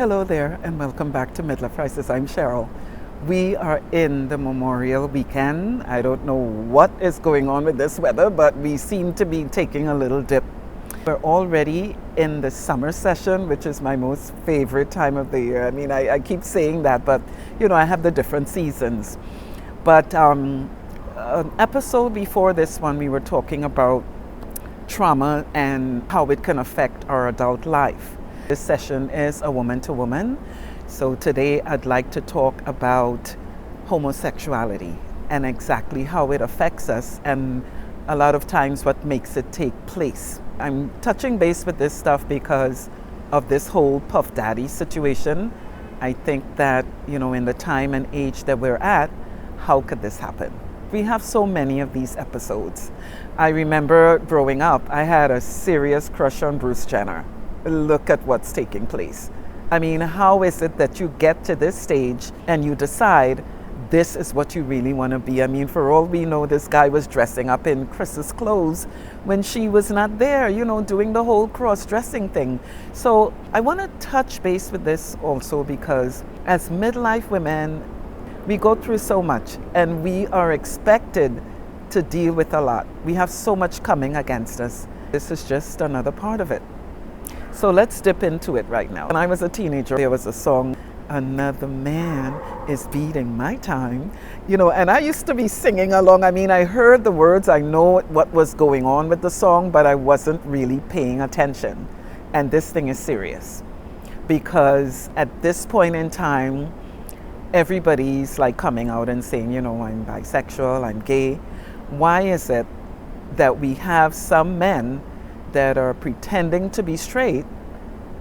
Hello there, and welcome back to MidLife Crisis. I'm Cheryl. We are in the Memorial Weekend. I don't know what is going on with this weather, but we seem to be taking a little dip. We're already in the summer session, which is my most favorite time of the year. I mean, I keep saying that, but I have the different seasons. But an episode before this one, we were talking about trauma and how it can affect our adult life. This session is a woman to woman. So today I'd like to talk about homosexuality and exactly how it affects us and a lot of times what makes it take place. I'm touching base with this stuff because of this whole Puff Daddy situation. I think that, in the time and age that we're at, how could this happen? We have so many of these episodes. I remember growing up, I had a serious crush on Bruce Jenner. Look at what's taking place. I mean, how is it that you get to this stage and you decide this is what you really want to be? I mean, for all we know, this guy was dressing up in Chris's clothes when she was not there, doing the whole cross-dressing thing. So I want to touch base with this also because as midlife women, we go through so much and we are expected to deal with a lot. We have so much coming against us. This is just another part of it. So let's dip into it right now. When I was a teenager, there was a song, "Another Man is Beating My Time," and I used to be singing along. I mean, I heard the words, I know what was going on with the song, but I wasn't really paying attention. And this thing is serious because at this point in time, everybody's like coming out and saying, I'm bisexual, I'm gay. Why is it that we have some men that are pretending to be straight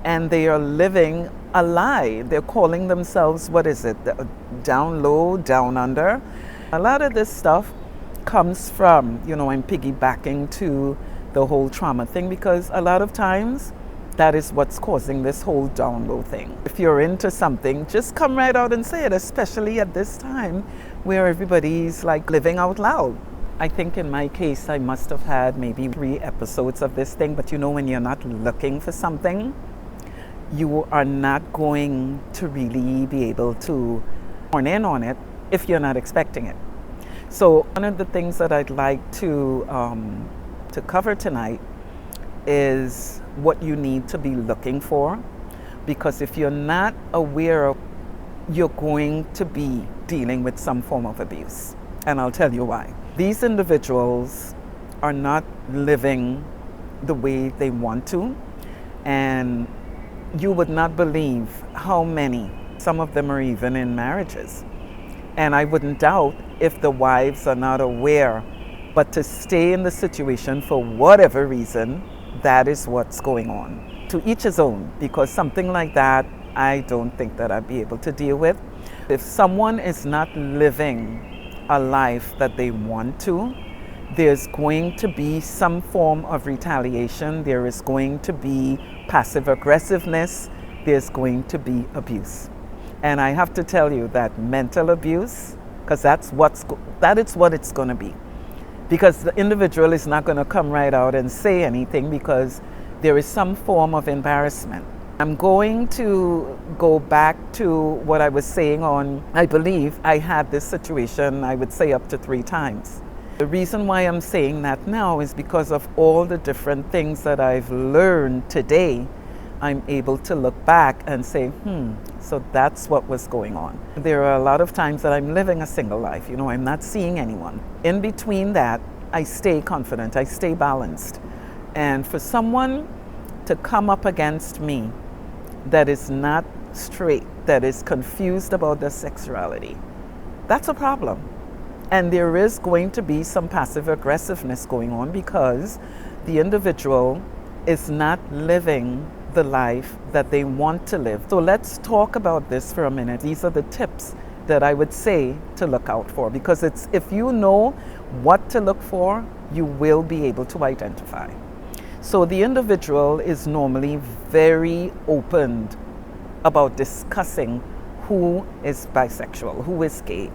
and they are living a lie? They're calling themselves, what is it, down low, down under? A lot of this stuff comes from, I'm piggybacking to the whole trauma thing because a lot of times that is what's causing this whole down low thing. If you're into something, just come right out and say it, especially at this time where everybody's like living out loud. I think in my case, I must have had maybe 3 episodes of this thing, but when you're not looking for something, you are not going to really be able to horn in on it if you're not expecting it. So one of the things that I'd like to cover tonight is what you need to be looking for, because if you're not aware of, you're going to be dealing with some form of abuse. And I'll tell you why. These individuals are not living the way they want to, and you would not believe how many, some of them are even in marriages. And I wouldn't doubt if the wives are not aware, but to stay in the situation for whatever reason, that is what's going on. To each his own, because something like that, I don't think that I'd be able to deal with. If someone is not living a life that they want to, there's going to be some form of retaliation. There is going to be passive aggressiveness. There's going to be abuse. And I have to tell you that mental abuse, because that is what it's going to be. Because the individual is not going to come right out and say anything because there is some form of embarrassment. I'm going to go back to what I was saying on, I believe I had this situation, I would say up to 3 times. The reason why I'm saying that now is because of all the different things that I've learned today. I'm able to look back and say, so that's what was going on. There are a lot of times that I'm living a single life, I'm not seeing anyone. In between that, I stay confident, I stay balanced. And for someone to come up against me that is not straight, that is confused about their sexuality, that's a problem. And there is going to be some passive aggressiveness going on because the individual is not living the life that they want to live. So let's talk about this for a minute. These are the tips that I would say to look out for, because if you know what to look for, you will be able to identify. So the individual is normally very open about discussing who is bisexual, who is gay.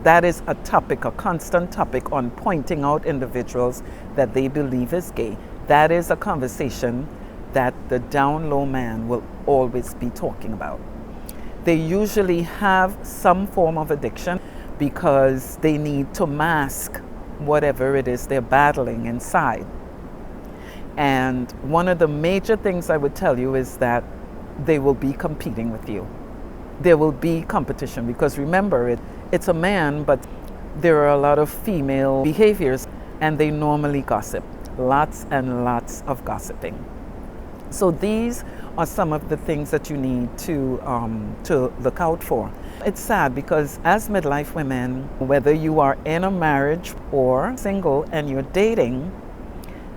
That is a topic, a constant topic on pointing out individuals that they believe is gay. That is a conversation that the down low man will always be talking about. They usually have some form of addiction because they need to mask whatever it is they're battling inside. And one of the major things I would tell you is that they will be competing with you. There will be competition because remember, it's a man, but there are a lot of female behaviors and they normally gossip. Lots and lots of gossiping. So these are some of the things that you need to look out for. It's sad because as midlife women, whether you are in a marriage or single and you're dating,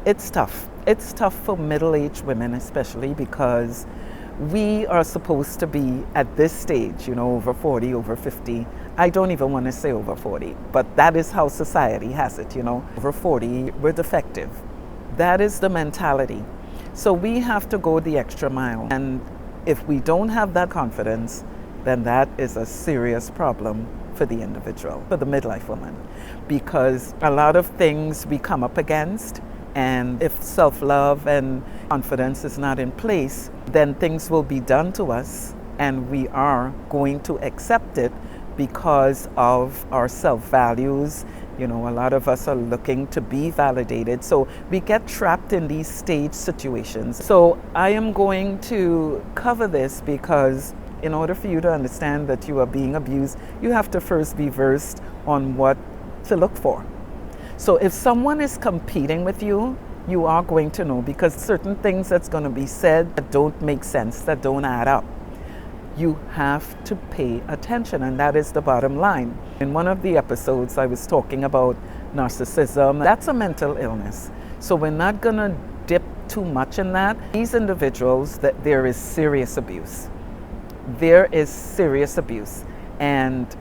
it's tough. It's tough for middle-aged women especially because we are supposed to be at this stage, over 40, over 50. I don't even want to say over 40, but that is how society has it, Over 40, we're defective. That is the mentality. So we have to go the extra mile. And if we don't have that confidence, then that is a serious problem for the individual, for the midlife woman. Because a lot of things we come up against, and if self-love and confidence is not in place, then things will be done to us and we are going to accept it because of our self-values. A lot of us are looking to be validated. So we get trapped in these stage situations. So I am going to cover this because in order for you to understand that you are being abused, you have to first be versed on what to look for. So if someone is competing with you, you are going to know because certain things that's going to be said that don't make sense, that don't add up. You have to pay attention, and that is the bottom line. In one of the episodes, I was talking about narcissism. That's a mental illness. So we're not going to dip too much in that. These individuals, that there is serious abuse. There is serious abuse. And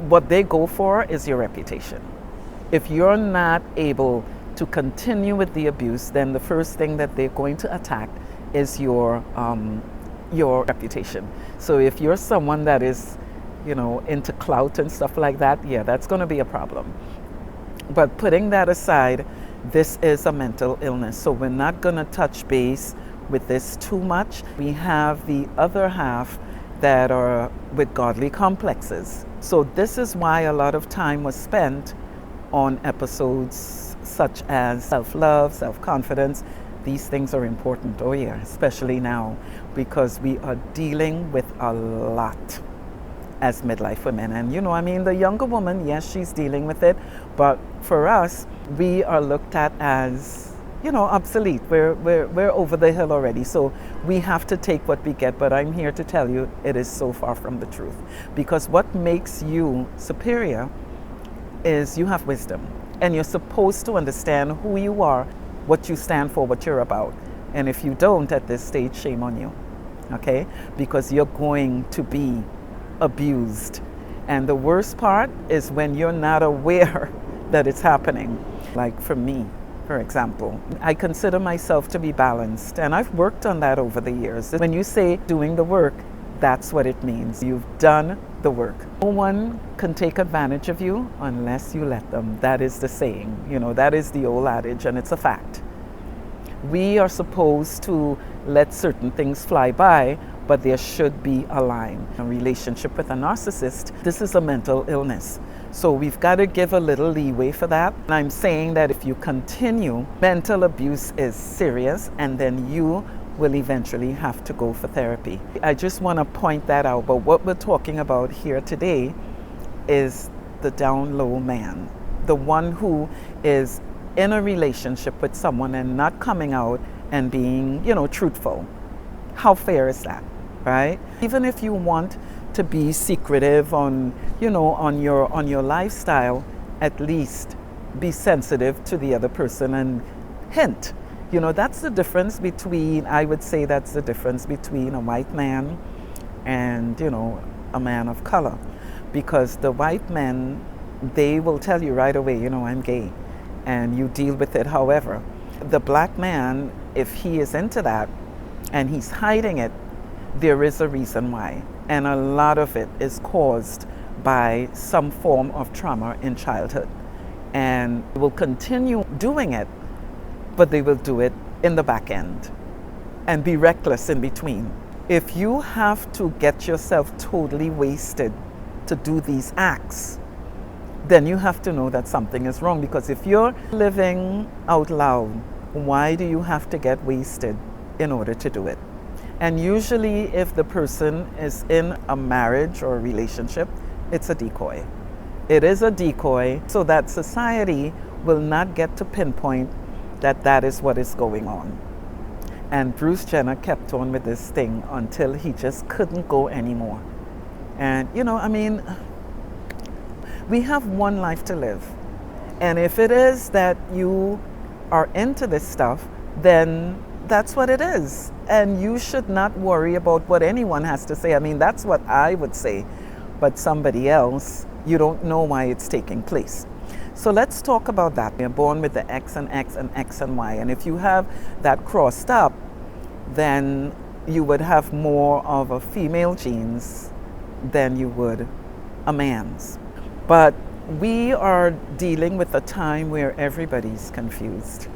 what they go for is your reputation. If you're not able to continue with the abuse, then the first thing that they're going to attack is your reputation. So if you're someone that is, into clout and stuff like that, yeah, that's going to be a problem. But putting that aside, this is a mental illness. So we're not going to touch base with this too much. We have the other half that are with godly complexes. So this is why a lot of time was spent on episodes such as self-love, self-confidence. These things are important, oh yeah, especially now, because we are dealing with a lot as midlife women. And the younger woman, yes, she's dealing with it, but for us, we are looked at as, obsolete. We're over the hill already, so we have to take what we get. But I'm here to tell you, it is so far from the truth. Because what makes you superior is you have wisdom, and you're supposed to understand who you are, what you stand for, what you're about. And if you don't at this stage, shame on you, okay? Because you're going to be abused. And the worst part is when you're not aware that it's happening. Like for me, for example, I consider myself to be balanced, and I've worked on that over the years. When you say doing the work, that's what it means. You've done the work. No one can take advantage of you unless you let them. That is the saying. That is the old adage, and it's a fact. We are supposed to let certain things fly by, but there should be a line. A relationship with a narcissist, this is a mental illness. So we've got to give a little leeway for that. And I'm saying that if you continue, mental abuse is serious, and then you will eventually have to go for therapy. I just want to point that out. But what we're talking about here today is the down low man, the one who is in a relationship with someone and not coming out and being, truthful. How fair is that, right? Even if you want to be secretive on your lifestyle, at least be sensitive to the other person and hint. That's the difference between, I would say that's the difference between a white man and, a man of color. Because the white men, they will tell you right away, I'm gay, and you deal with it however. The black man, if he is into that and he's hiding it, there is a reason why. And a lot of it is caused by some form of trauma in childhood. And will continue doing it, but they will do it in the back end. and be reckless in between. If you have to get yourself totally wasted to do these acts, then you have to know that something is wrong. Because if you're living out loud, why do you have to get wasted in order to do it? And usually if the person is in a marriage or a relationship, it's a decoy. It is a decoy so that society will not get to pinpoint that that is what is going on. And Bruce Jenner kept on with this thing until he just couldn't go anymore. And we have one life to live. And if it is that you are into this stuff, then that's what it is. And you should not worry about what anyone has to say. That's what I would say. But somebody else, you don't know why it's taking place. So let's talk about that. We're born with the X and X and X and Y. And if you have that crossed up, then you would have more of a female genes than you would a man's. But we are dealing with a time where everybody's confused.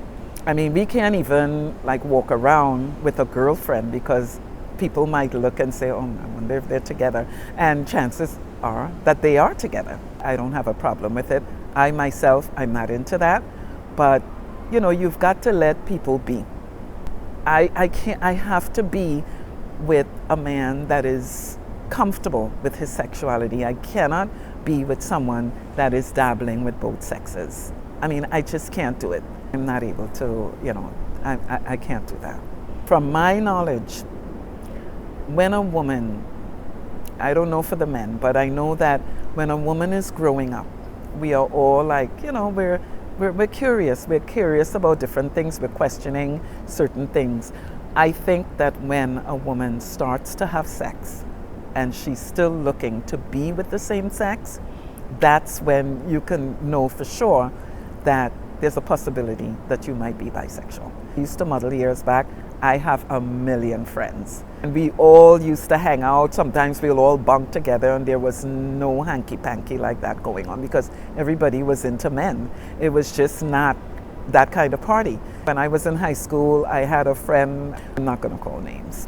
We can't even walk around with a girlfriend because people might look and say, oh, I wonder if they're together. And chances are that they are together. I don't have a problem with it. I myself, I'm not into that. But, you've got to let people be. I have to be with a man that is comfortable with his sexuality. I cannot be with someone that is dabbling with both sexes. I just can't do it. I'm not able to, I can't do that. From my knowledge, when a woman, I don't know for the men, but I know that when a woman is growing up, we are all we're curious. We're curious about different things. We're questioning certain things. I think that when a woman starts to have sex and she's still looking to be with the same sex, that's when you can know for sure that there's a possibility that you might be bisexual. I used to model years back. I have a million friends. And we all used to hang out. Sometimes we'll all bunk together, and there was no hanky-panky like that going on because everybody was into men. It was just not that kind of party. When I was in high school, I had a friend, I'm not going to call names,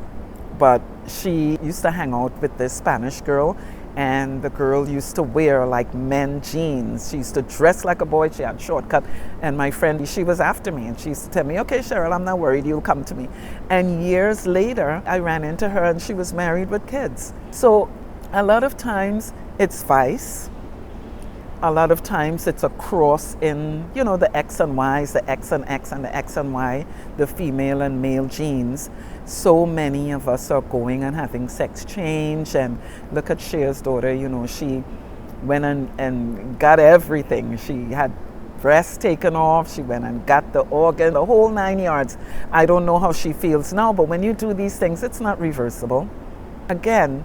but she used to hang out with this Spanish girl, and the girl used to wear men jeans. She used to dress like a boy. She had short cut. And my friend, she was after me, and she used to tell me, okay, Cheryl, I'm not worried, you'll come to me. And years later, I ran into her, and she was married with kids. So a lot of times it's vice. A lot of times it's a cross in, the X and Y's, the X and X and the X and Y, the female and male genes. So many of us are going and having sex change. And look at Cher's daughter, she went and got everything. She had breasts taken off. She went and got the organ, the whole 9 yards. I don't know how she feels now, but when you do these things, it's not reversible. Again,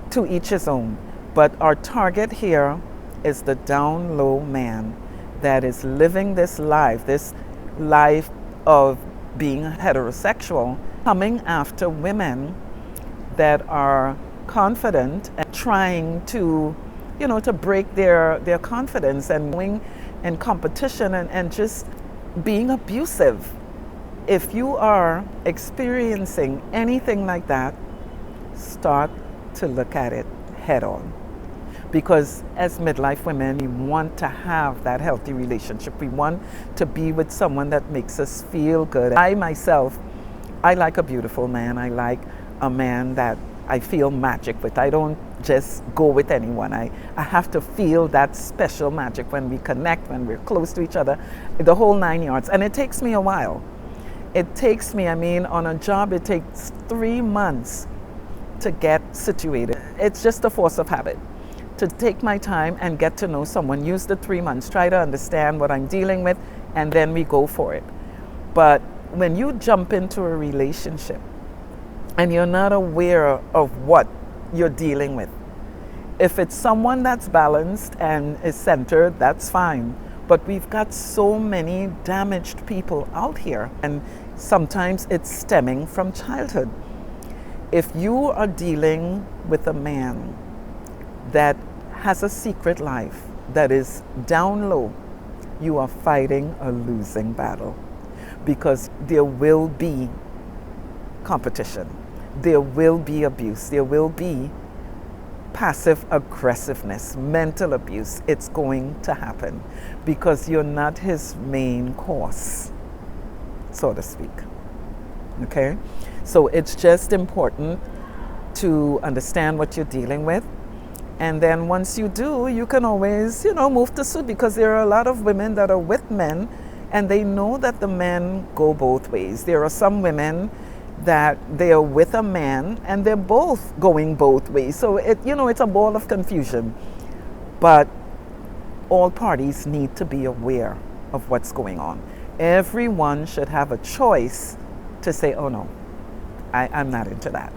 to each his own. But our target here is the down low man that is living this life of being heterosexual, coming after women that are confident and trying to, to break their confidence and going in competition and just being abusive. If you are experiencing anything like that, start to look at it head on. Because as midlife women, we want to have that healthy relationship. We want to be with someone that makes us feel good. I myself, I like a beautiful man. I like a man that I feel magic with. I don't just go with anyone. I have to feel that special magic when we connect, when we're close to each other, the whole 9 yards. And it takes me a while. It takes me, on a job, it takes 3 months to get situated. It's just a force of habit. To take my time and get to know someone, use the 3 months, try to understand what I'm dealing with, and then we go for it. But when you jump into a relationship and you're not aware of what you're dealing with, if it's someone that's balanced and is centered, that's fine. But we've got so many damaged people out here, and sometimes it's stemming from childhood. If you are dealing with a man that has a secret life that is down low, you are fighting a losing battle, because there will be competition. There will be abuse. There will be passive aggressiveness, mental abuse. It's going to happen because you're not his main course, so to speak. Okay? So it's just important to understand what you're dealing with. And then once you do, you can always, move to suit, because there are a lot of women that are with men and they know that the men go both ways. There are some women that they are with a man and they're both going both ways. So it's a ball of confusion. But all parties need to be aware of what's going on. Everyone should have a choice to say, oh no, I'm not into that.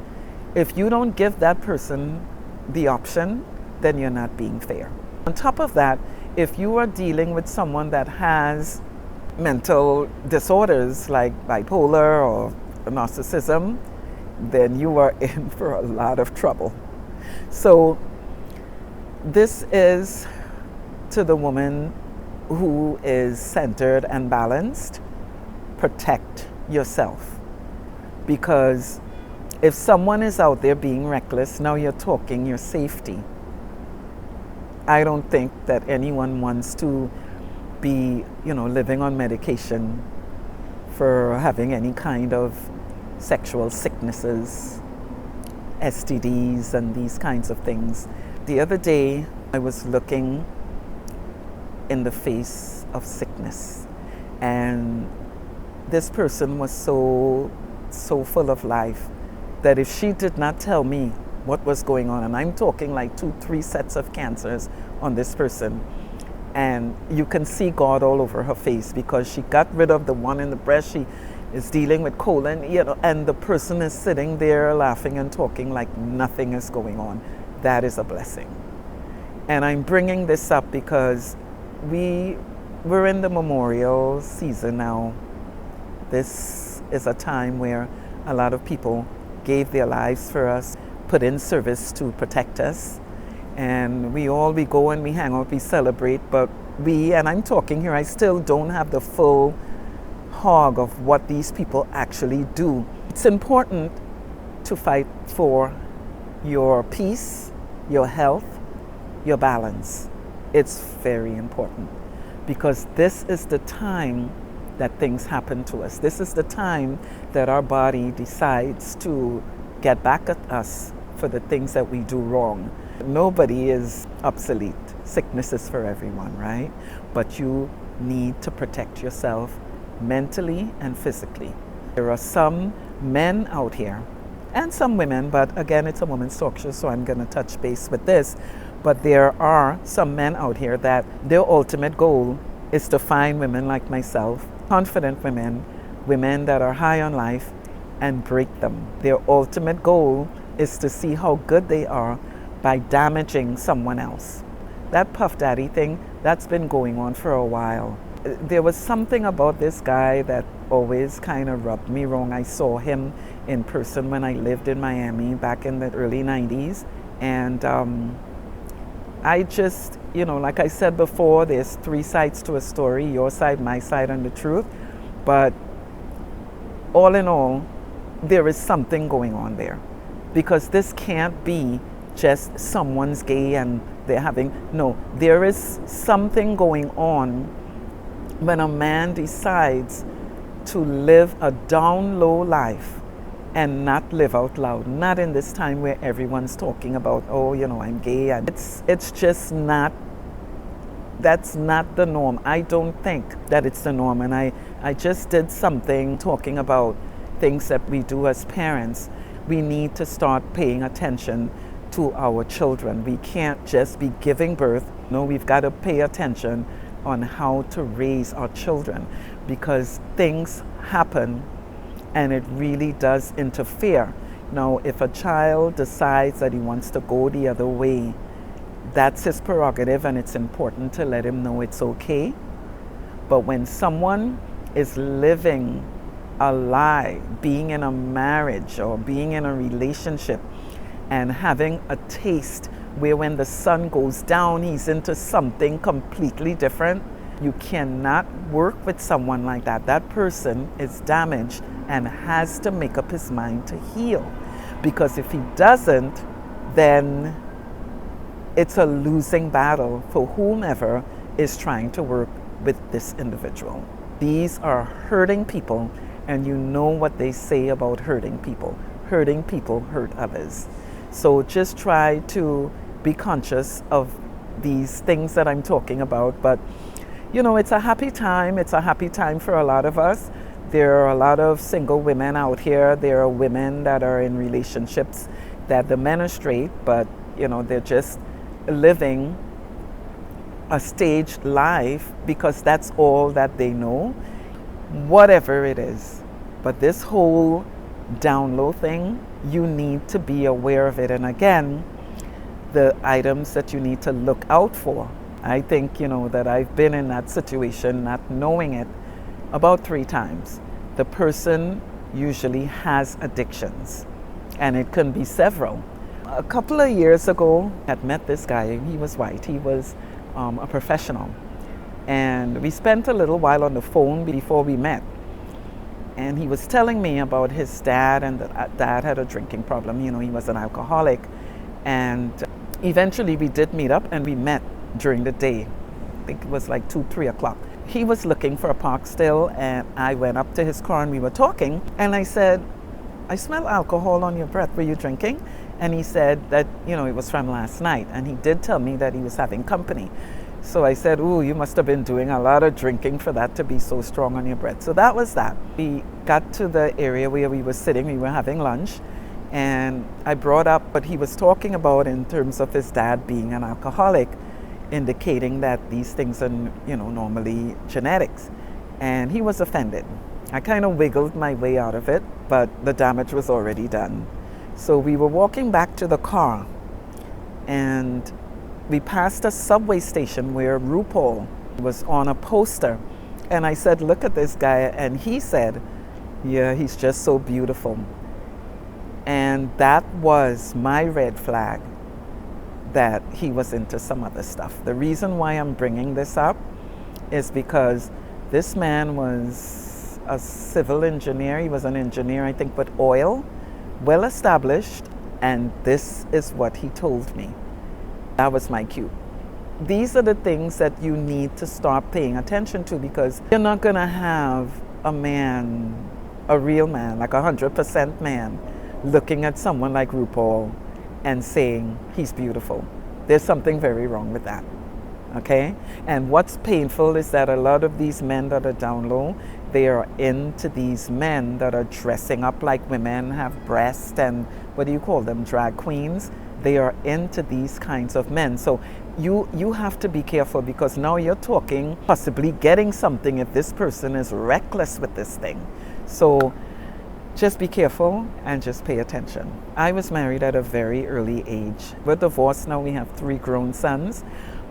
If you don't give that person the option, then you're not being fair. On top of that, if you are dealing with someone that has mental disorders like bipolar or narcissism, then you are in for a lot of trouble. So this is to the woman who is centered and balanced. Protect yourself, because if someone is out there being reckless, now you're talking your safety. I don't think that anyone wants to be, living on medication for having any kind of sexual sicknesses, STDs, and these kinds of things. The other day, I was looking in the face of sickness, and this person was so full of life that if she did not tell me what was going on, and I'm talking like 2-3 sets of cancers on this person, and you can see God all over her face, because she got rid of the one in the breast. She is dealing with colon, and the person is sitting there laughing and talking like nothing is going on. That is a blessing. And I'm bringing this up because we're in the memorial season now. This is a time where a lot of people gave their lives for us, put in service to protect us. And we go and we hang out, we celebrate, but and I'm talking here, I still don't have the full hog of what these people actually do. It's important to fight for your peace, your health, your balance. It's very important, because this is the time that things happen to us. This is the time that our body decides to get back at us for the things that we do wrong. Nobody is obsolete. Sickness is for everyone, right? But you need to protect yourself mentally and physically. There are some men out here, and some women, but again, it's a woman's talk show, so I'm going to touch base with this. But there are some men out here that their ultimate goal is to find women like myself, confident women, women that are high on life, and break them. Their ultimate goal is to see how good they are by damaging someone else. That Puff Daddy thing, that's been going on for a while. There was something about this guy that always kind of rubbed me wrong. I saw him in person when I lived in Miami back in the early 90s. And I just, like I said before, there's 3 sides to a story: your side, my side, and the truth. But all in all, there is something going on there, because this can't be just someone's gay and they're having, no, there is something going on when a man decides to live a down low life and not live out loud. Not in this time where everyone's talking about, oh, I'm gay. And it's just not, that's not the norm. I don't think that it's the norm. And I just did something talking about things that we do as parents. We need to start paying attention to our children. We can't just be giving birth. No, we've got to pay attention on how to raise our children, because things happen and it really does interfere. Now, if a child decides that he wants to go the other way, that's his prerogative, and it's important to let him know it's okay. But when someone is living a lie, being in a marriage or being in a relationship and having a taste where when the sun goes down, he's into something completely different, you cannot work with someone like that. That person is damaged and has to make up his mind to heal. Because if he doesn't, then it's a losing battle for whomever is trying to work with this individual. These are hurting people, and you know what they say about hurting people. Hurting people hurt others. So just try to be conscious of these things that I'm talking about. But, you know, it's a happy time. It's a happy time for a lot of us. There are a lot of single women out here. There are women that are in relationships that the men are straight, but, you know, they're just living a staged life because that's all that they know, whatever it is. But this whole down low thing, you need to be aware of it. And again, the items that you need to look out for. I think, you know, that I've been in that situation not knowing it about 3 times. The person usually has addictions, and it can be several. A couple of years ago, I had met this guy. He was white. He was a professional. And we spent a little while on the phone before we met. And he was telling me about his dad, and that dad had a drinking problem. You know, he was an alcoholic. And eventually we did meet up, and we met during the day. I think it was like 2, 3 o'clock. He was looking for a park still, and I went up to his car and we were talking. And I said, I smell alcohol on your breath. Were you drinking? And he said that, you know, it was from last night. And he did tell me that he was having company. So I said, ooh, you must have been doing a lot of drinking for that to be so strong on your breath. So that was that. We got to the area where we were sitting. We were having lunch. And I brought up what he was talking about in terms of his dad being an alcoholic, indicating that these things are, you know, normally genetics. And he was offended. I kind of wiggled my way out of it, but the damage was already done. So we were walking back to the car, and we passed a subway station where RuPaul was on a poster. And I said, look at this guy. And he said, yeah, he's just so beautiful. And that was my red flag that he was into some other stuff. The reason why I'm bringing this up is because this man was a civil engineer. He was an engineer, I think, with oil, well established, and this is what he told me. That was my cue. These are the things that you need to start paying attention to, because you're not going to have a man, a real man, like 100% man, looking at someone like RuPaul and saying he's beautiful. There's something very wrong with that. Okay? And what's painful is that a lot of these men that are down low, they are into these men that are dressing up like women, have breasts, and what do you call them, drag queens. They are into these kinds of men. So you have to be careful, because now you're talking possibly getting something if this person is reckless with this thing. So just be careful and just pay attention. I was married at a very early age. We're divorced now. We have 3 grown sons.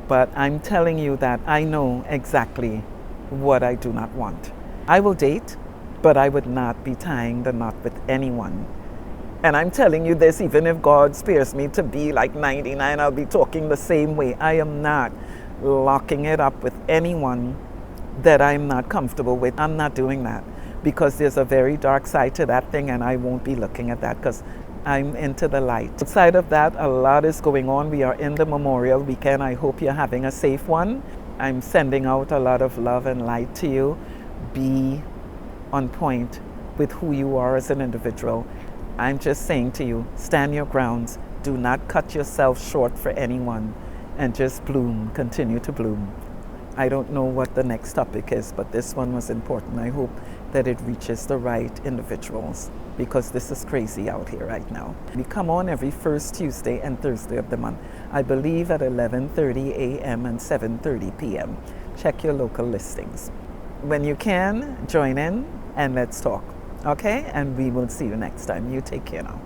But I'm telling you that I know exactly what I do not want. I will date, but I would not be tying the knot with anyone. And I'm telling you this, even if God spares me to be like 99, I'll be talking the same way. I am not locking it up with anyone that I'm not comfortable with. I'm not doing that, because there's a very dark side to that thing, and I won't be looking at that, because I'm into the light. Outside of that, a lot is going on. We are in the Memorial Weekend. I hope you're having a safe one. I'm sending out a lot of love and light to you. Be on point with who you are as an individual. I'm just saying to you, stand your grounds. Do not cut yourself short for anyone, and just bloom, continue to bloom. I don't know what the next topic is, but this one was important. I hope that it reaches the right individuals, because this is crazy out here right now. We come on every first Tuesday and Thursday of the month. I believe at 11:30 a.m. and 7:30 p.m. Check your local listings. When you can, join in and let's talk. Okay? And we will see you next time. You take care now.